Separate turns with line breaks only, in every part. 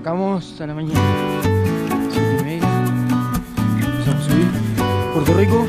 arrancamos a la mañana. 7:30. Empezamos a subir. Puerto Rico.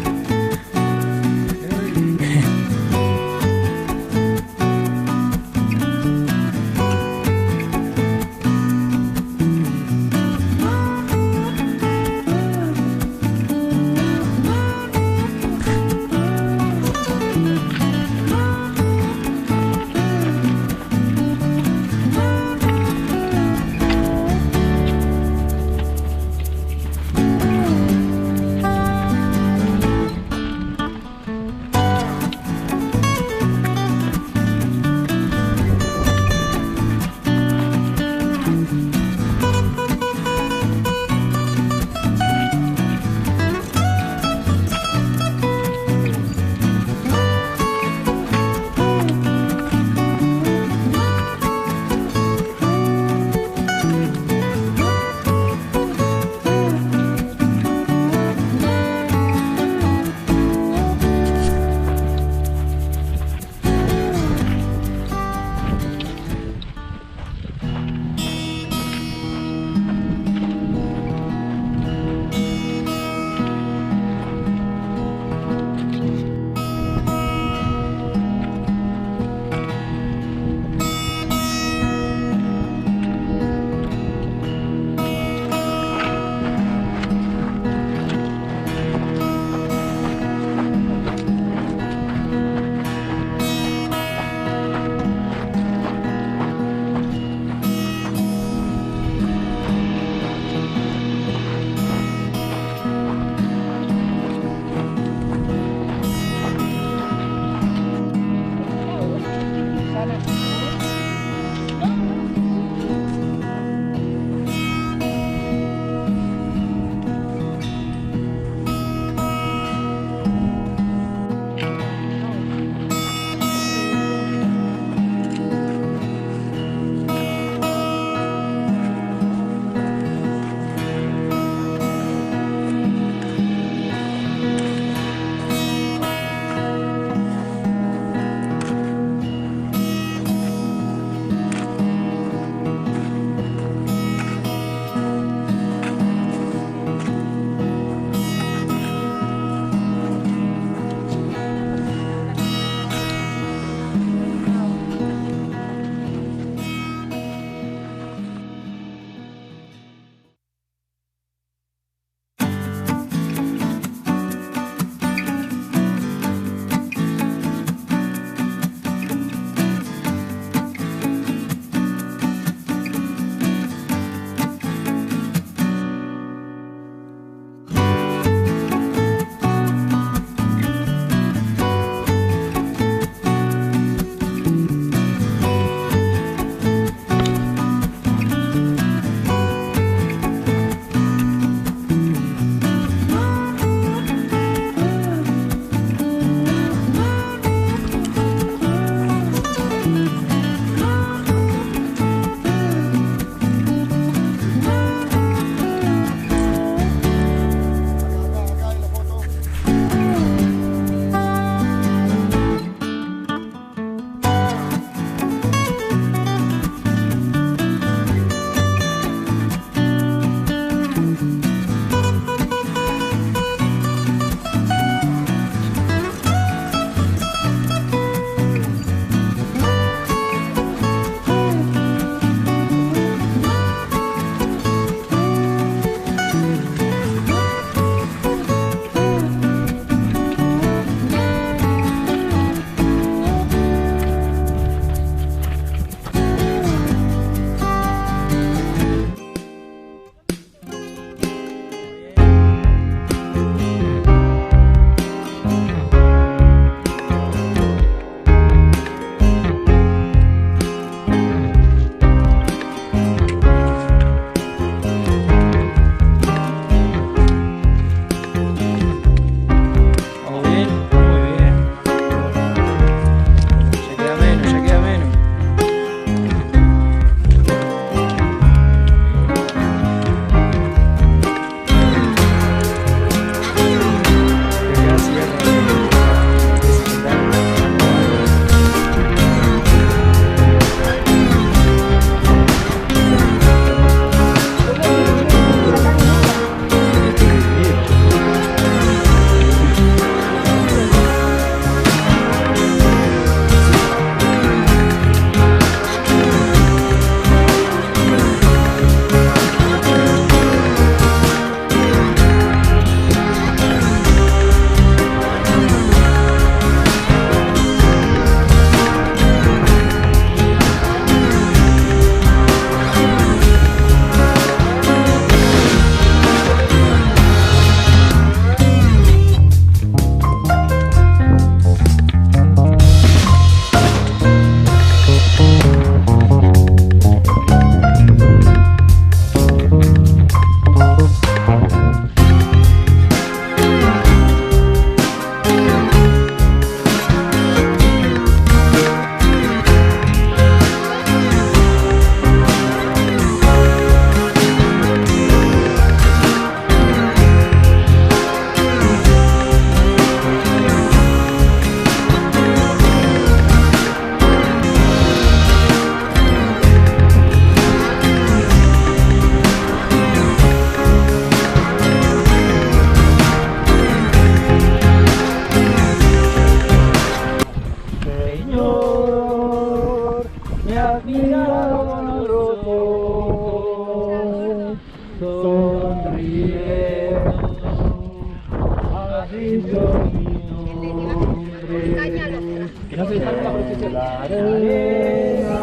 la arena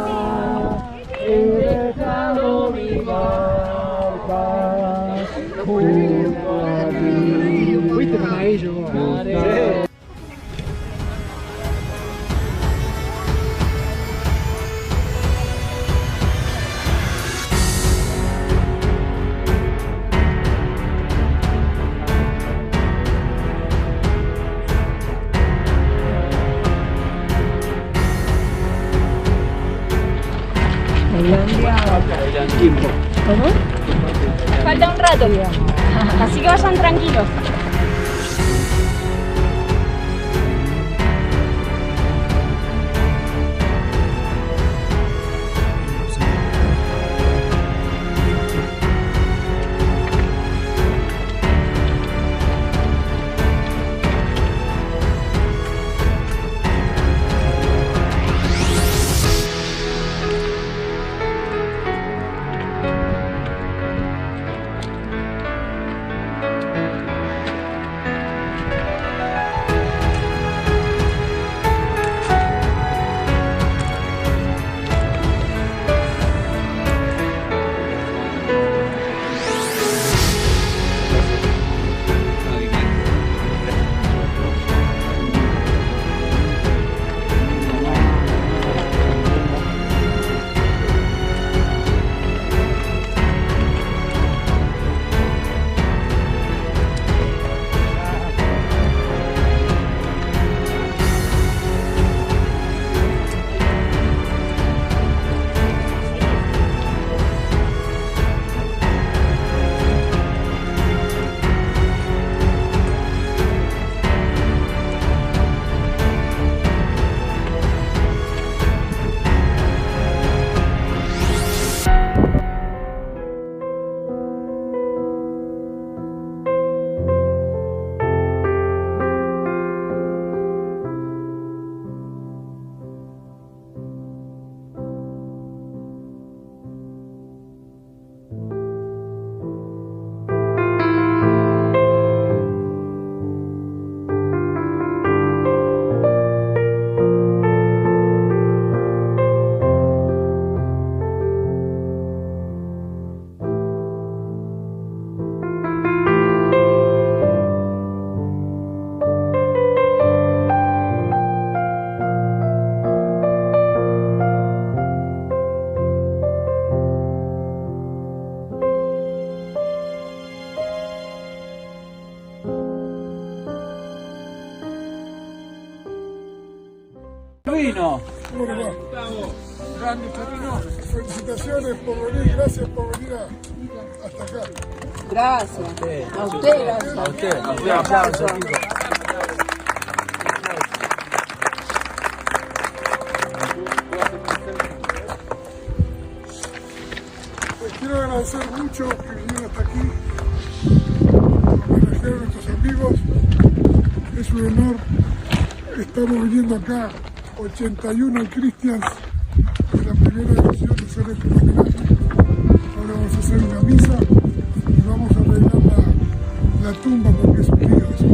he dejado mi barca junto a ti.
¿Fuiste con ellos vos?
Sí.
¿Cómo? Falta un rato, así que vayan tranquilos.
Vino.
¿Cómo le va? Grande Torino, felicitaciones por venir, gracias por venir hasta acá.
Gracias. A usted, gracias.
A usted aplauso, chicos.
Les quiero agradecer mucho que vinieron hasta aquí, homenajear a nuestros amigos. Es un honor. Estamos viniendo acá 81 Christians de la primera edición de hacer este homenaje. Ahora vamos a hacer una misa y vamos a arreglar la tumba porque es un lío eso.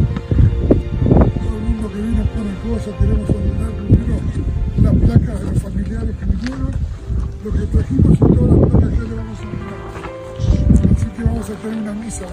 Todo el mundo que vino pone cosas, queremos ordenar primero las placas de los familiares que vinieron, lo que trajimos y todas las placas que le vamos a ordenar. Así que vamos a tener una misa.